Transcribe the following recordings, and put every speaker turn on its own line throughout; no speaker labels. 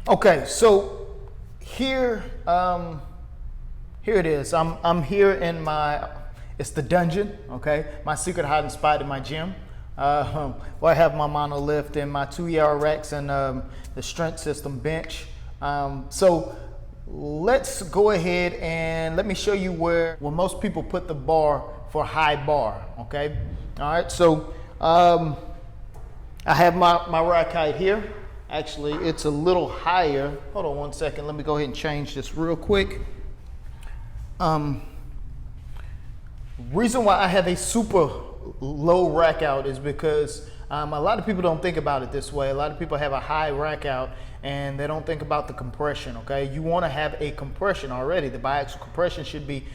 Okay, so here, here it is. I'm here in my, it's the dungeon, okay? My secret hiding spot in my gym. Where I have my monolift and my 2-yard racks and the strength system bench. So let's go ahead and let me show you where most people put the bar for high bar, okay? All right, so I have my rack height here. Actually, it's a little higher. Hold on one second. Let me go ahead and change this real quick. Reason why I have a super low rack out is because a lot of people don't think about it this way. A lot of people have a high rack out and they don't think about the compression, okay? You want to have a compression already. The biaxial compression should be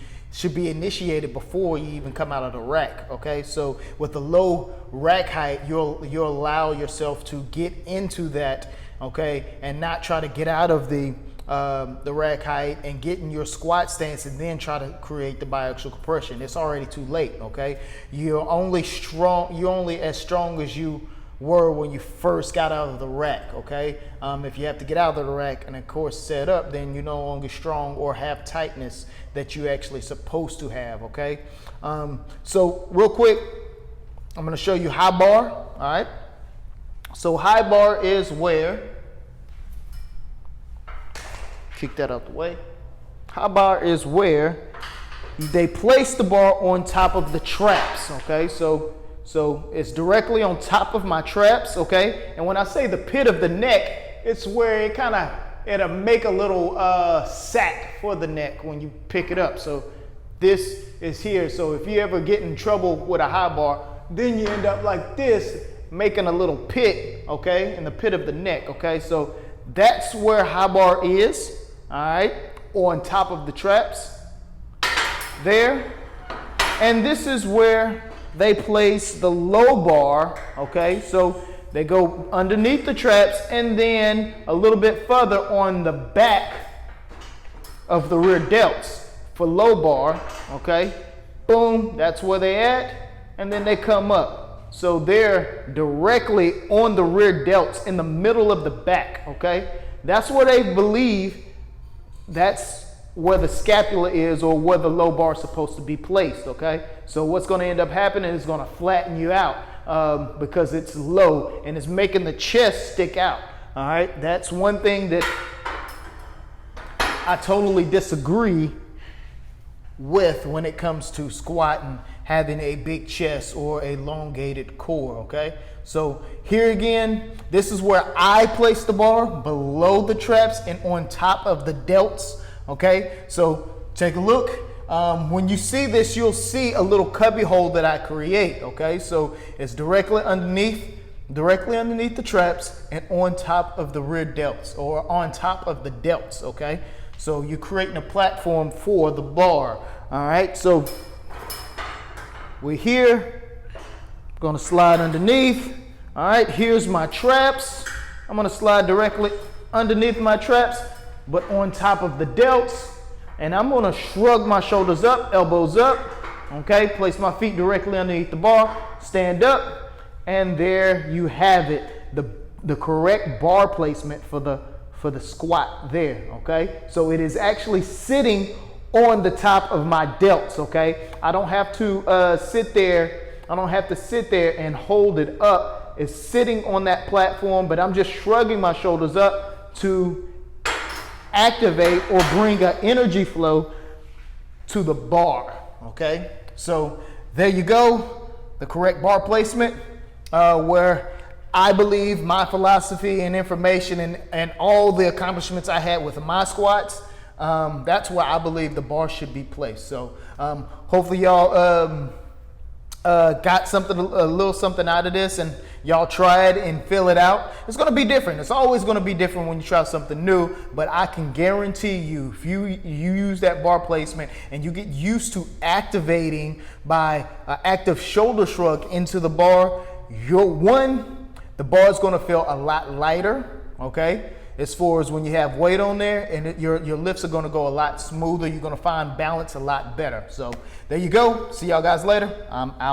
initiated before you even come out of the rack, okay? So with the low rack height, you'll allow yourself to get into that, okay, and not try to get out of the rack height and get in your squat stance and then try to create the biaxial compression. It's already too late, okay? You're only as strong as you were when you first got out of the rack, okay? If you have to get out of the rack and of course set up, then you're no longer strong or have tightness that you actually supposed to have, okay? So real quick, I'm gonna show you high bar, all right? So high bar is where, kick that out the way. High bar is where they place the bar on top of the traps, okay? So it's directly on top of my traps, okay? And when I say the pit of the neck, it's where it'll make a little sack for the neck when you pick it up. So this is here. So if you ever get in trouble with a high bar, then you end up like this, making a little pit, okay? In the pit of the neck, okay? So that's where high bar is, all right? On top of the traps, there. And this is where they place the low bar, okay? So they go underneath the traps and then a little bit further on the back of the rear delts for low bar, okay? Boom, that's where they at, and then they come up. So they're directly on the rear delts in the middle of the back, okay? That's where they believe that's where the scapula is or where the low bar is supposed to be placed, okay? So what's gonna end up happening is gonna flatten you out because it's low and it's making the chest stick out, all right? That's one thing that I totally disagree with when it comes to squatting, having a big chest or a elongated core, okay? So here again, this is where I place the bar, below the traps and on top of the delts, okay? So take a look. When you see this, you'll see a little cubby hole that I create, okay? So it's directly underneath the traps and on top of the rear delts or on top of the delts, okay? So you're creating a platform for the bar, all right? So we're here, gonna slide underneath. All right, here's my traps. I'm gonna slide directly underneath my traps, but on top of the delts. And I'm gonna shrug my shoulders up, elbows up, okay? Place my feet directly underneath the bar, stand up, and there you have it. The correct bar placement for the squat there, okay? So it is actually sitting on the top of my delts, okay? I don't have to sit there and hold it up. It's sitting on that platform, but I'm just shrugging my shoulders up to activate or bring an energy flow to the bar, okay? So there you go, the correct bar placement, where I believe my philosophy and information and all the accomplishments I had with my squats, that's where I believe the bar should be placed. So hopefully y'all got a little something out of this, and y'all try it and fill it out. It's gonna be different. It's always gonna be different when you try something new, but I can guarantee you, if you use that bar placement and you get used to activating by active shoulder shrug into the bar, the bar is gonna feel a lot lighter, okay? As far as when you have weight on there, and your lifts are gonna go a lot smoother. You're gonna find balance a lot better. So there you go. See y'all guys later. I'm out.